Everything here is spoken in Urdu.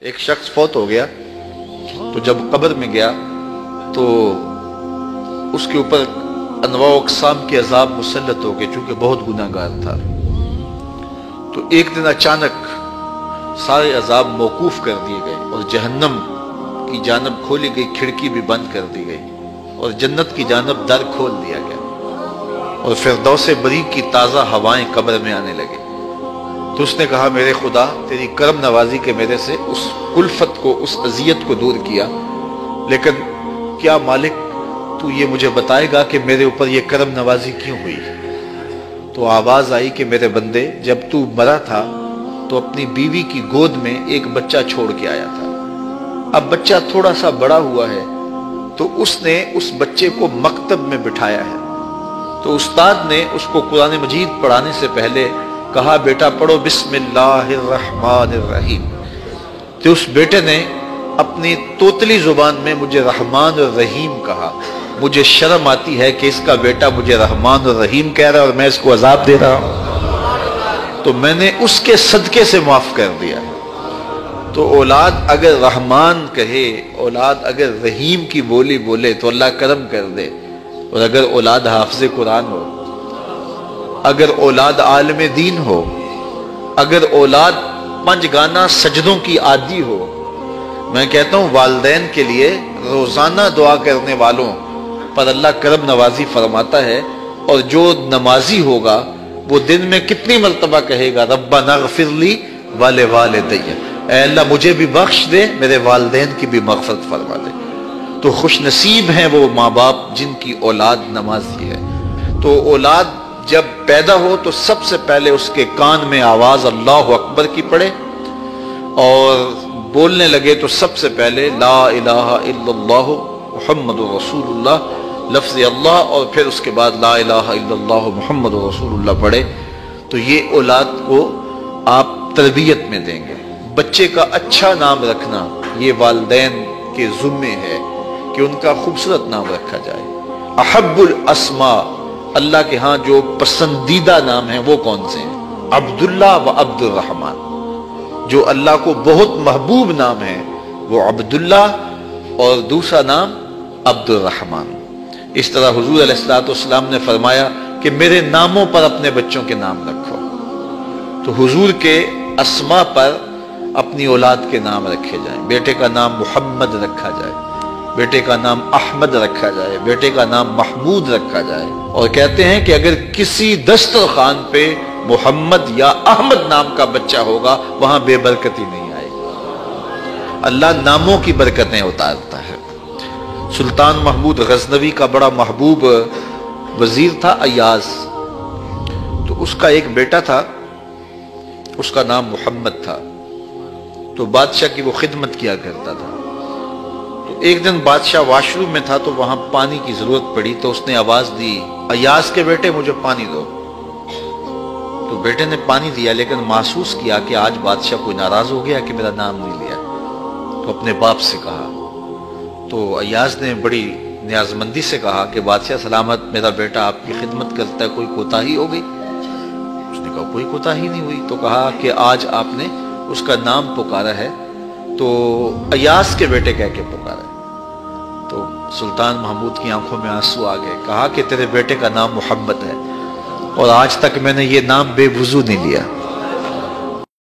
ایک شخص فوت ہو گیا تو جب قبر میں گیا تو اس کے اوپر انواع و اقسام کے عذاب مسلط ہو گئے، چونکہ بہت گناہ گار تھا۔ تو ایک دن اچانک سارے عذاب موقوف کر دیے گئے اور جہنم کی جانب کھولی گئی کھڑکی بھی بند کر دی گئی اور جنت کی جانب در کھول دیا گیا اور فردوس بری کی تازہ ہوائیں قبر میں آنے لگے۔ تو اس نے کہا میرے خدا تیری کرم نوازی کے میرے سے اس کلفت کو، اس اذیت کو دور کیا، لیکن کیا مالک تو یہ مجھے بتائے گا کہ میرے اوپر یہ کرم نوازی کیوں ہوئی؟ تو آواز آئی کہ میرے بندے جب تو مرا تھا تو اپنی بیوی کی گود میں ایک بچہ چھوڑ کے آیا تھا، اب بچہ تھوڑا سا بڑا ہوا ہے تو اس نے اس بچے کو مکتب میں بٹھایا ہے، تو استاد نے اس کو قرآن مجید پڑھانے سے پہلے کہا بیٹا پڑھو بسم اللہ الرحمن الرحیم، تو اس بیٹے نے اپنی توتلی زبان میں مجھے رحمان اور رحیم کہا۔ مجھے شرم آتی ہے کہ اس کا بیٹا مجھے رحمان اور رحیم کہہ رہا ہے اور میں اس کو عذاب دے رہا ہوں، تو میں نے اس کے صدقے سے معاف کر دیا۔ تو اولاد اگر رحمان کہے، اولاد اگر رحیم کی بولی بولے تو اللہ کرم کر دے، اور اگر اولاد حافظ قرآن ہو، اگر اولاد عالم دین ہو، اگر اولاد پنج گانا سجدوں کی عادی ہو، میں کہتا ہوں والدین کے لیے روزانہ دعا کرنے والوں پر اللہ کرم نوازی فرماتا ہے، اور جو نمازی ہوگا وہ دن میں کتنی مرتبہ کہے گا ربنا اغفر لی ولوالدی، اے اللہ مجھے بھی بخش دے، میرے والدین کی بھی مغفرت فرما دے۔ تو خوش نصیب ہیں وہ ماں باپ جن کی اولاد نمازی ہے۔ تو اولاد جب پیدا ہو تو سب سے پہلے اس کے کان میں آواز اللہ اکبر کی پڑے، اور بولنے لگے تو سب سے پہلے لا الہ الا اللہ محمد رسول اللہ لفظ اللہ، اور پھر اس کے بعد لا الہ الا اللہ محمد رسول اللہ پڑھے۔ تو یہ اولاد کو آپ تربیت میں دیں گے۔ بچے کا اچھا نام رکھنا یہ والدین کے ذمے ہے کہ ان کا خوبصورت نام رکھا جائے۔ احب الاسماء، اللہ کے ہاں جو پسندیدہ نام ہیں وہ کون سے ہیں؟ عبداللہ و عبد الرحمن۔ جو اللہ کو بہت محبوب نام ہے وہ عبداللہ اور دوسرا نام عبد الرحمن۔ اس طرح حضور علیہ الصلوۃ والسلام نے فرمایا کہ میرے ناموں پر اپنے بچوں کے نام رکھو، تو حضور کے اسماء پر اپنی اولاد کے نام رکھے جائیں۔ بیٹے کا نام محمد رکھا جائے، بیٹے کا نام احمد رکھا جائے، بیٹے کا نام محمود رکھا جائے، اور کہتے ہیں کہ اگر کسی دسترخوان پہ محمد یا احمد نام کا بچہ ہوگا وہاں بے برکتی نہیں آئے گی۔ اللہ ناموں کی برکتیں اتارتا ہے۔ سلطان محمود غزنوی کا بڑا محبوب وزیر تھا ایاز، تو اس کا ایک بیٹا تھا، اس کا نام محمد تھا، تو بادشاہ کی وہ خدمت کیا کرتا تھا۔ تو ایک دن بادشاہ واش روم میں تھا تو وہاں پانی کی ضرورت پڑی، تو اس نے آواز دی ایاز کے بیٹے مجھے پانی دو۔ تو بیٹے نے پانی دیا، لیکن محسوس کیا کہ آج بادشاہ کوئی ناراض ہو گیا کہ میرا نام نہیں لیا، تو اپنے باپ سے کہا۔ تو ایاز نے بڑی نیازمندی سے کہا کہ بادشاہ سلامت، میرا بیٹا آپ کی خدمت کرتا ہے، کوئی کوتاہی ہو گئی؟ اس نے کہا کوئی کوتاہی نہیں ہوئی۔ تو کہا کہ آج آپ نے اس کا نام پکارا ہے تو ایاز کے بیٹے کہہ کے پکارا ہے۔ تو سلطان محمود کی آنکھوں میں آنسو آ گئے، کہا کہ تیرے بیٹے کا نام محمد ہے اور آج تک میں نے یہ نام بے وضو نہیں لیا۔